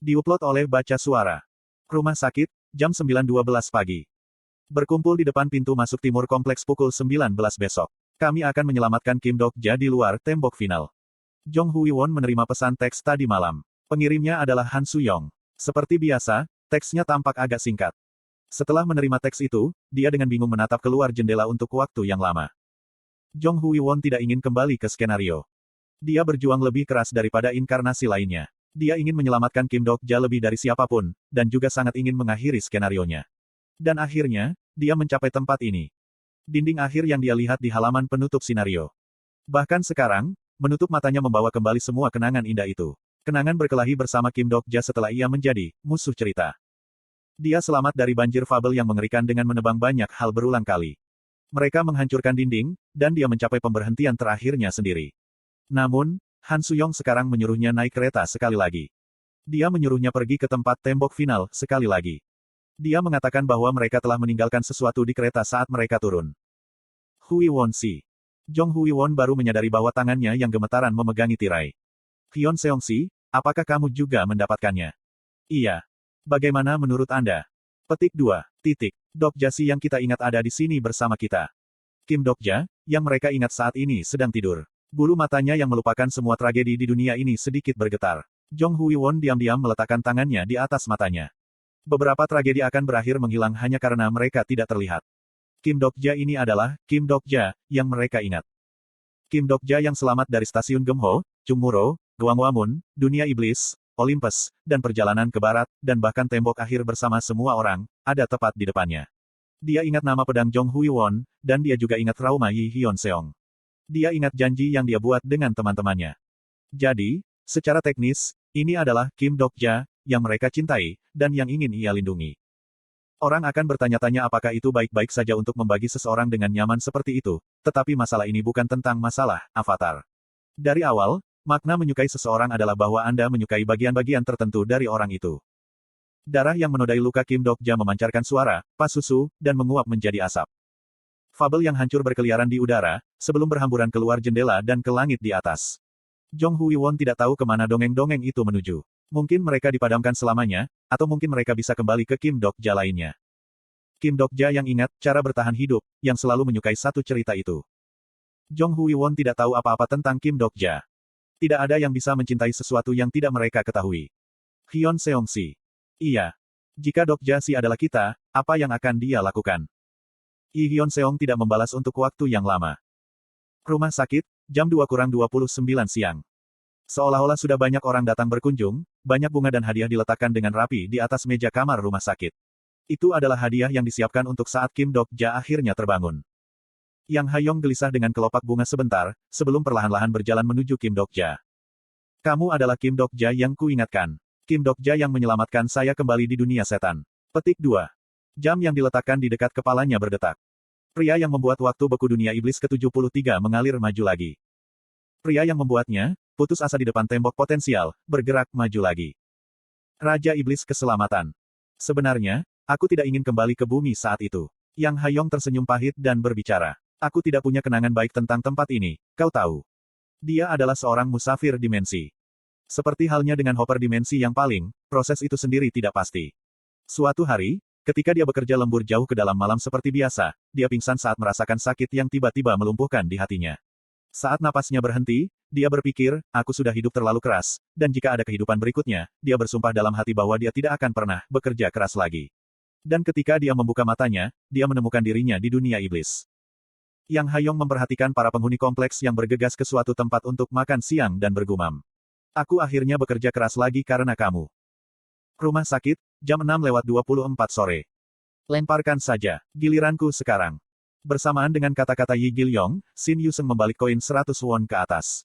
Diupload oleh Baca Suara. Rumah sakit, jam 9.12 pagi. Berkumpul di depan pintu masuk timur kompleks pukul 19 besok. Kami akan menyelamatkan Kim Dok-ja di luar tembok final. Jong Hui-won menerima pesan teks tadi malam. Pengirimnya adalah Han Su-yong. Seperti biasa, teksnya tampak agak singkat. Setelah menerima teks itu, dia dengan bingung menatap keluar jendela untuk waktu yang lama. Jong Hui-won tidak ingin kembali ke skenario. Dia berjuang lebih keras daripada inkarnasi lainnya. Dia ingin menyelamatkan Kim Dok-ja lebih dari siapapun, dan juga sangat ingin mengakhiri skenarionya. Dan akhirnya, dia mencapai tempat ini. Dinding akhir yang dia lihat di halaman penutup skenario. Bahkan sekarang, menutup matanya membawa kembali semua kenangan indah itu. Kenangan berkelahi bersama Kim Dok-ja setelah ia menjadi musuh cerita. Dia selamat dari banjir fabel yang mengerikan dengan menebang banyak hal berulang kali. Mereka menghancurkan dinding, dan dia mencapai pemberhentian terakhirnya sendiri. Namun, Han Su-yong sekarang menyuruhnya naik kereta sekali lagi. Dia menyuruhnya pergi ke tempat tembok final sekali lagi. Dia mengatakan bahwa mereka telah meninggalkan sesuatu di kereta saat mereka turun. Hui-won-si. Jong Hui-won baru menyadari bahwa tangannya yang gemetaran memegangi tirai. Hyun Seong-si, apakah kamu juga mendapatkannya? Iya. Bagaimana menurut Anda? Petik 2. Dok-ja si yang kita ingat ada di sini bersama kita. Kim Dok-ja, yang mereka ingat saat ini sedang tidur. Bulu matanya yang melupakan semua tragedi di dunia ini sedikit bergetar. Jong Hui-won diam-diam meletakkan tangannya di atas matanya. Beberapa tragedi akan berakhir menghilang hanya karena mereka tidak terlihat. Kim Dok-ja ini adalah Kim Dok-ja yang mereka ingat. Kim Dok-ja yang selamat dari stasiun Gemho, Chungmuro, Gwanghwamun, dunia iblis, Olympus, dan perjalanan ke barat, dan bahkan tembok akhir bersama semua orang, ada tepat di depannya. Dia ingat nama pedang Jong Hui-won, dan dia juga ingat trauma Yi Hyun Seong. Dia ingat janji yang dia buat dengan teman-temannya. Jadi, secara teknis, ini adalah Kim Dok-ja, yang mereka cintai, dan yang ingin ia lindungi. Orang akan bertanya-tanya apakah itu baik-baik saja untuk membagi seseorang dengan nyaman seperti itu, tetapi masalah ini bukan tentang masalah avatar. Dari awal, makna menyukai seseorang adalah bahwa Anda menyukai bagian-bagian tertentu dari orang itu. Darah yang menodai luka Kim Dok-ja memancarkan suara, pas susu, dan menguap menjadi asap. Fabel yang hancur berkeliaran di udara, sebelum berhamburan keluar jendela dan ke langit di atas. Jong Hui-won tidak tahu kemana dongeng-dongeng itu menuju. Mungkin mereka dipadamkan selamanya, atau mungkin mereka bisa kembali ke Kim Dok-ja lainnya. Kim Dok-ja yang ingat cara bertahan hidup, yang selalu menyukai satu cerita itu. Jong Hui-won tidak tahu apa-apa tentang Kim Dok-ja. Tidak ada yang bisa mencintai sesuatu yang tidak mereka ketahui. Hyun Seong-si. Iya. Jika Dok-ja si adalah kita, apa yang akan dia lakukan? Yi Hyun Seong tidak membalas untuk waktu yang lama. Rumah sakit, jam 2:29 siang. Seolah-olah sudah banyak orang datang berkunjung, banyak bunga dan hadiah diletakkan dengan rapi di atas meja kamar rumah sakit. Itu adalah hadiah yang disiapkan untuk saat Kim Dok-ja akhirnya terbangun. Yang Hayong gelisah dengan kelopak bunga sebentar, sebelum perlahan-lahan berjalan menuju Kim Dok-ja. Kamu adalah Kim Dok-ja yang kuingatkan. Kim Dok-ja yang menyelamatkan saya kembali di dunia setan. Petik 2. Jam yang diletakkan di dekat kepalanya berdetak. Pria yang membuat waktu beku dunia iblis ke-73 mengalir maju lagi. Pria yang membuatnya, putus asa di depan tembok potensial, bergerak maju lagi. Raja Iblis Keselamatan. Sebenarnya, aku tidak ingin kembali ke bumi saat itu. Yang Hayong tersenyum pahit dan berbicara. Aku tidak punya kenangan baik tentang tempat ini, kau tahu. Dia adalah seorang musafir dimensi. Seperti halnya dengan hopper dimensi yang paling, proses itu sendiri tidak pasti. Suatu hari, ketika dia bekerja lembur jauh ke dalam malam seperti biasa, dia pingsan saat merasakan sakit yang tiba-tiba melumpuhkan di hatinya. Saat napasnya berhenti, dia berpikir, aku sudah hidup terlalu keras, dan jika ada kehidupan berikutnya, dia bersumpah dalam hati bahwa dia tidak akan pernah bekerja keras lagi. Dan ketika dia membuka matanya, dia menemukan dirinya di dunia iblis. Yang Hayong memperhatikan para penghuni kompleks yang bergegas ke suatu tempat untuk makan siang dan bergumam. Aku akhirnya bekerja keras lagi karena kamu. Rumah sakit, jam 6:24 sore. Lemparkan saja, giliranku sekarang. Bersamaan dengan kata-kata Yi Gilyong, Shin Yuseng membalik koin 100 won ke atas.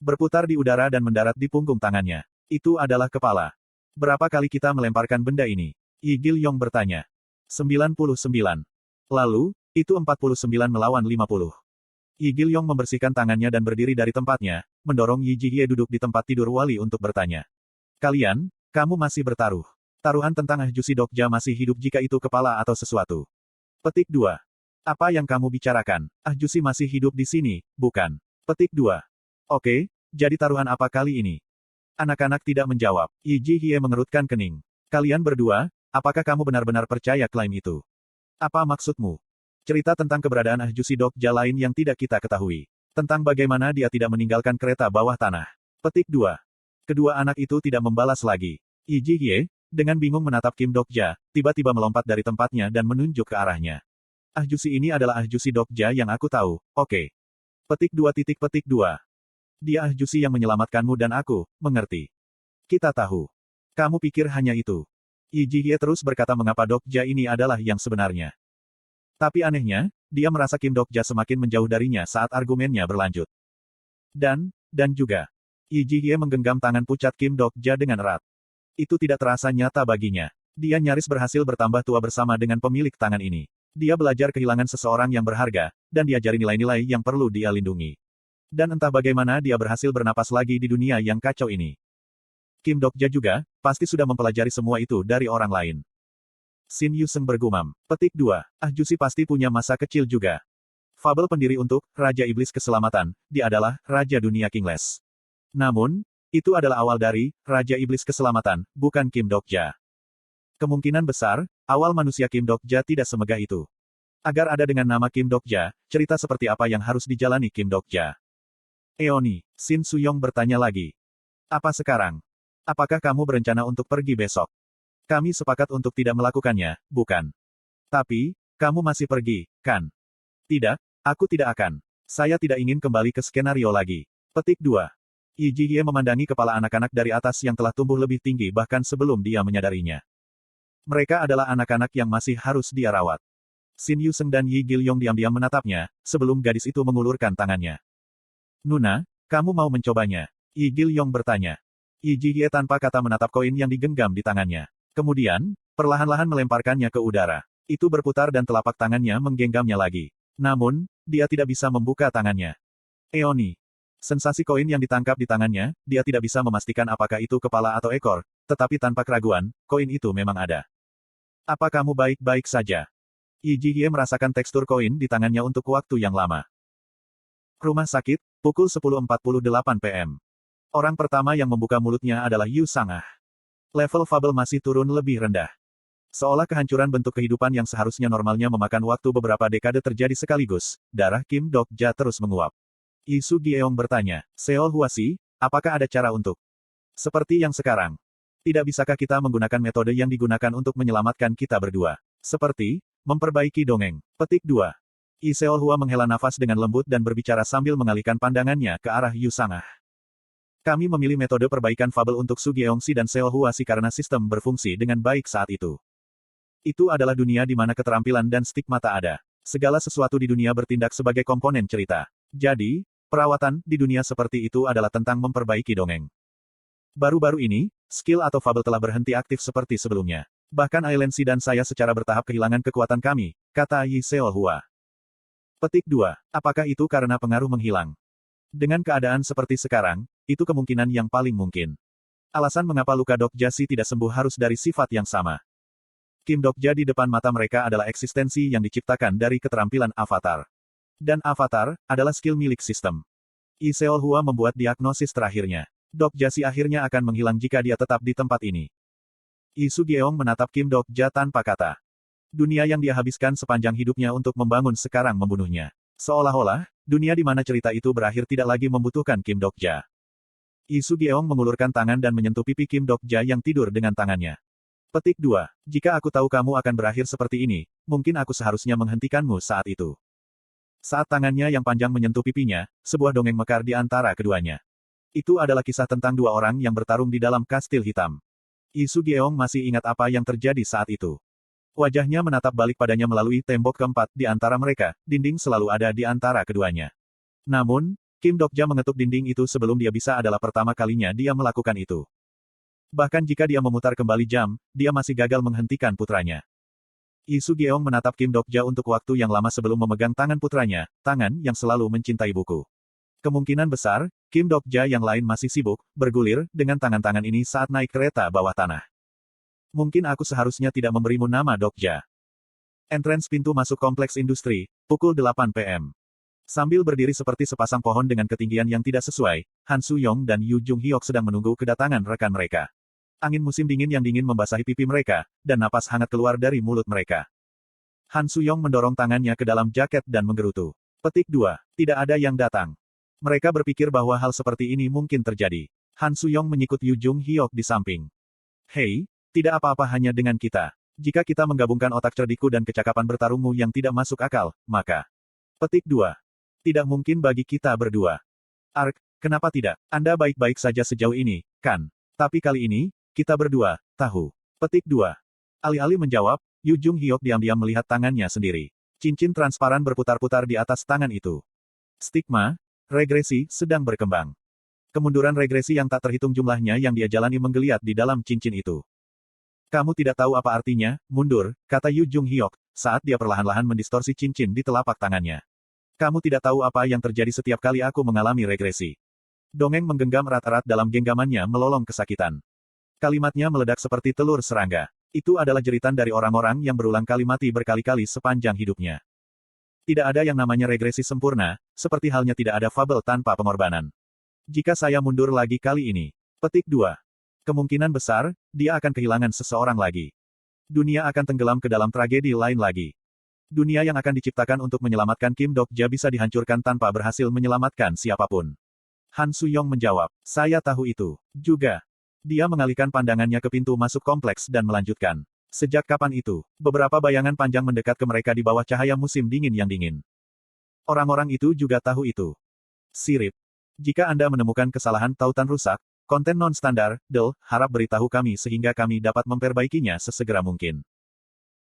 Berputar di udara dan mendarat di punggung tangannya. Itu adalah kepala. Berapa kali kita melemparkan benda ini? Yi Gilyong bertanya. 99. Lalu, itu 49 melawan 50. Yi Gilyong membersihkan tangannya dan berdiri dari tempatnya, mendorong Yi Jihye duduk di tempat tidur wali untuk bertanya. Kalian, kamu masih bertaruh. Taruhan tentang Ahjusi Dok-ja masih hidup jika itu kepala atau sesuatu. Petik 2. Apa yang kamu bicarakan? Ahjusi masih hidup di sini, bukan? Petik 2. Oke, jadi taruhan apa kali ini? Anak-anak tidak menjawab. Yi Jihye mengerutkan kening. Kalian berdua, apakah kamu benar-benar percaya klaim itu? Apa maksudmu? Cerita tentang keberadaan Ahjusi Dokja lain yang tidak kita ketahui. Tentang bagaimana dia tidak meninggalkan kereta bawah tanah. Petik 2. Kedua anak itu tidak membalas lagi. Yi Jihye, dengan bingung menatap Kim Dokja, tiba-tiba melompat dari tempatnya dan menunjuk ke arahnya. Ahjusi ini adalah Ahjusi Dokja yang aku tahu, oke. Petik 2. Dia Ahjusi yang menyelamatkanmu dan aku, mengerti. Kita tahu. Kamu pikir hanya itu. Yi Jihye terus berkata mengapa Dokja ini adalah yang sebenarnya. Tapi anehnya, dia merasa Kim Dokja semakin menjauh darinya saat argumennya berlanjut. Dan juga, Yi Jihye menggenggam tangan pucat Kim Dokja dengan erat. Itu tidak terasa nyata baginya. Dia nyaris berhasil bertambah tua bersama dengan pemilik tangan ini. Dia belajar kehilangan seseorang yang berharga, dan diajari nilai-nilai yang perlu dia lindungi. Dan entah bagaimana dia berhasil bernapas lagi di dunia yang kacau ini. Kim Dokja juga, pasti sudah mempelajari semua itu dari orang lain. Shin Yuseng bergumam. Petik 2. Ahjusi pasti punya masa kecil juga. Fabel pendiri untuk Raja Iblis Keselamatan, dia adalah Raja Dunia Kingless. Namun, itu adalah awal dari Raja Iblis Keselamatan, bukan Kim Dokja. Kemungkinan besar, awal manusia Kim Dokja tidak semegah itu. Agar ada dengan nama Kim Dokja, cerita seperti apa yang harus dijalani Kim Dokja? Eoni, Shin Suyong bertanya lagi. Apa sekarang? Apakah kamu berencana untuk pergi besok? Kami sepakat untuk tidak melakukannya, bukan? Tapi, kamu masih pergi, kan? Tidak, aku tidak akan. Saya tidak ingin kembali ke skenario lagi. Petik 2. Yi Jihye memandangi kepala anak-anak dari atas yang telah tumbuh lebih tinggi bahkan sebelum dia menyadarinya. Mereka adalah anak-anak yang masih harus dia rawat. Shin Yuseng dan Yi Gilyong diam-diam menatapnya, sebelum gadis itu mengulurkan tangannya. Nuna, kamu mau mencobanya? Yi Gilyong bertanya. Yi Jihye tanpa kata menatap koin yang digenggam di tangannya. Kemudian, perlahan-lahan melemparkannya ke udara. Itu berputar dan telapak tangannya menggenggamnya lagi. Namun, dia tidak bisa membuka tangannya. Eoni. Sensasi koin yang ditangkap di tangannya, dia tidak bisa memastikan apakah itu kepala atau ekor, tetapi tanpa keraguan, koin itu memang ada. Apa kamu baik-baik saja? Yi Jihye merasakan tekstur koin di tangannya untuk waktu yang lama. Rumah sakit, pukul 10.48 PM. Orang pertama yang membuka mulutnya adalah Yu Sang-ah. Level Fabel masih turun lebih rendah. Seolah kehancuran bentuk kehidupan yang seharusnya normalnya memakan waktu beberapa dekade terjadi sekaligus, darah Kim Dokja terus menguap. Yi Su-gyeong bertanya, Seol Huasi, apakah ada cara untuk seperti yang sekarang? Tidak bisakah kita menggunakan metode yang digunakan untuk menyelamatkan kita berdua? Seperti, memperbaiki dongeng. Petik 2. Yi Seol Hua menghela nafas dengan lembut dan berbicara sambil mengalihkan pandangannya ke arah Yu Sang-ah. Kami memilih metode perbaikan Fabel untuk Su-gyeongsi dan Seol Huasi karena sistem berfungsi dengan baik saat itu. Itu adalah dunia di mana keterampilan dan stigmata ada. Segala sesuatu di dunia bertindak sebagai komponen cerita. Jadi, perawatan di dunia seperti itu adalah tentang memperbaiki dongeng. Baru-baru ini, skill atau Fabel telah berhenti aktif seperti sebelumnya. Bahkan Ailensi dan saya secara bertahap kehilangan kekuatan kami, kata Yi Seol Hua. Petik 2. Apakah itu karena pengaruh menghilang? Dengan keadaan seperti sekarang, itu kemungkinan yang paling mungkin. Alasan mengapa luka Dokja Si tidak sembuh harus dari sifat yang sama. Kim Dokja di depan mata mereka adalah eksistensi yang diciptakan dari keterampilan avatar. Dan avatar, adalah skill milik sistem. Yi Seol Hua membuat diagnosis terakhirnya. Dokja Si akhirnya akan menghilang jika dia tetap di tempat ini. Yi Su-gyeong menatap Kim Dokja tanpa kata. Dunia yang dia habiskan sepanjang hidupnya untuk membangun sekarang membunuhnya. Seolah-olah, dunia di mana cerita itu berakhir tidak lagi membutuhkan Kim Dokja. Yi Su-gyeong mengulurkan tangan dan menyentuh pipi Kim Dokja yang tidur dengan tangannya. Petik 2. Jika aku tahu kamu akan berakhir seperti ini, mungkin aku seharusnya menghentikanmu saat itu. Saat tangannya yang panjang menyentuh pipinya, sebuah dongeng mekar di antara keduanya. Itu adalah kisah tentang dua orang yang bertarung di dalam kastil hitam. Yi Su-gyeong masih ingat apa yang terjadi saat itu. Wajahnya menatap balik padanya melalui tembok keempat di antara mereka, dinding selalu ada di antara keduanya. Namun, Kim Dokja mengetuk dinding itu sebelum dia bisa adalah pertama kalinya dia melakukan itu. Bahkan jika dia memutar kembali jam, dia masih gagal menghentikan putranya. Yi Su-gyeong menatap Kim Dokja untuk waktu yang lama sebelum memegang tangan putranya, tangan yang selalu mencintai buku. Kemungkinan besar, Kim Dokja yang lain masih sibuk, bergulir, dengan tangan-tangan ini saat naik kereta bawah tanah. Mungkin aku seharusnya tidak memberimu nama Dokja. Entrance pintu masuk kompleks industri, pukul 8 PM. Sambil berdiri seperti sepasang pohon dengan ketinggian yang tidak sesuai, Han Suyong dan Yu Jung Hyok sedang menunggu kedatangan rekan mereka. Angin musim dingin yang dingin membasahi pipi mereka, dan napas hangat keluar dari mulut mereka. Han Suyong mendorong tangannya ke dalam jaket dan menggerutu. Petik 2. Tidak ada yang datang. Mereka berpikir bahwa hal seperti ini mungkin terjadi. Han Suyong menyikut Yu Jung Hyok di samping. Hei, tidak apa-apa hanya dengan kita. Jika kita menggabungkan otak cerdikku dan kecakapan bertarungmu yang tidak masuk akal, maka... Petik 2. Tidak mungkin bagi kita berdua. Ark, kenapa tidak? Anda baik-baik saja sejauh ini, kan? Tapi kali ini, kita berdua, tahu. Petik 2. Alih-alih menjawab, Yu Jung Hyok diam-diam melihat tangannya sendiri. Cincin transparan berputar-putar di atas tangan itu. Stigma, regresi, sedang berkembang. Kemunduran regresi yang tak terhitung jumlahnya yang dia jalani menggeliat di dalam cincin itu. Kamu tidak tahu apa artinya, mundur, kata Yu Jung Hyok, saat dia perlahan-lahan mendistorsi cincin di telapak tangannya. Kamu tidak tahu apa yang terjadi setiap kali aku mengalami regresi. Dongeng menggenggam erat-erat dalam genggamannya melolong kesakitan. Kalimatnya meledak seperti telur serangga. Itu adalah jeritan dari orang-orang yang berulang kali mati berkali-kali sepanjang hidupnya. Tidak ada yang namanya regresi sempurna, seperti halnya tidak ada fabel tanpa pengorbanan. Jika saya mundur lagi kali ini. Petik 2. Kemungkinan besar, dia akan kehilangan seseorang lagi. Dunia akan tenggelam ke dalam tragedi lain lagi. Dunia yang akan diciptakan untuk menyelamatkan Kim Dok-ja bisa dihancurkan tanpa berhasil menyelamatkan siapapun. Han Suyong menjawab, saya tahu itu. Juga. Dia mengalihkan pandangannya ke pintu masuk kompleks dan melanjutkan. Sejak kapan itu, beberapa bayangan panjang mendekat ke mereka di bawah cahaya musim dingin yang dingin. Orang-orang itu juga tahu itu. Sirip. Jika Anda menemukan kesalahan tautan rusak, konten non-standar, harap beritahu kami sehingga kami dapat memperbaikinya sesegera mungkin.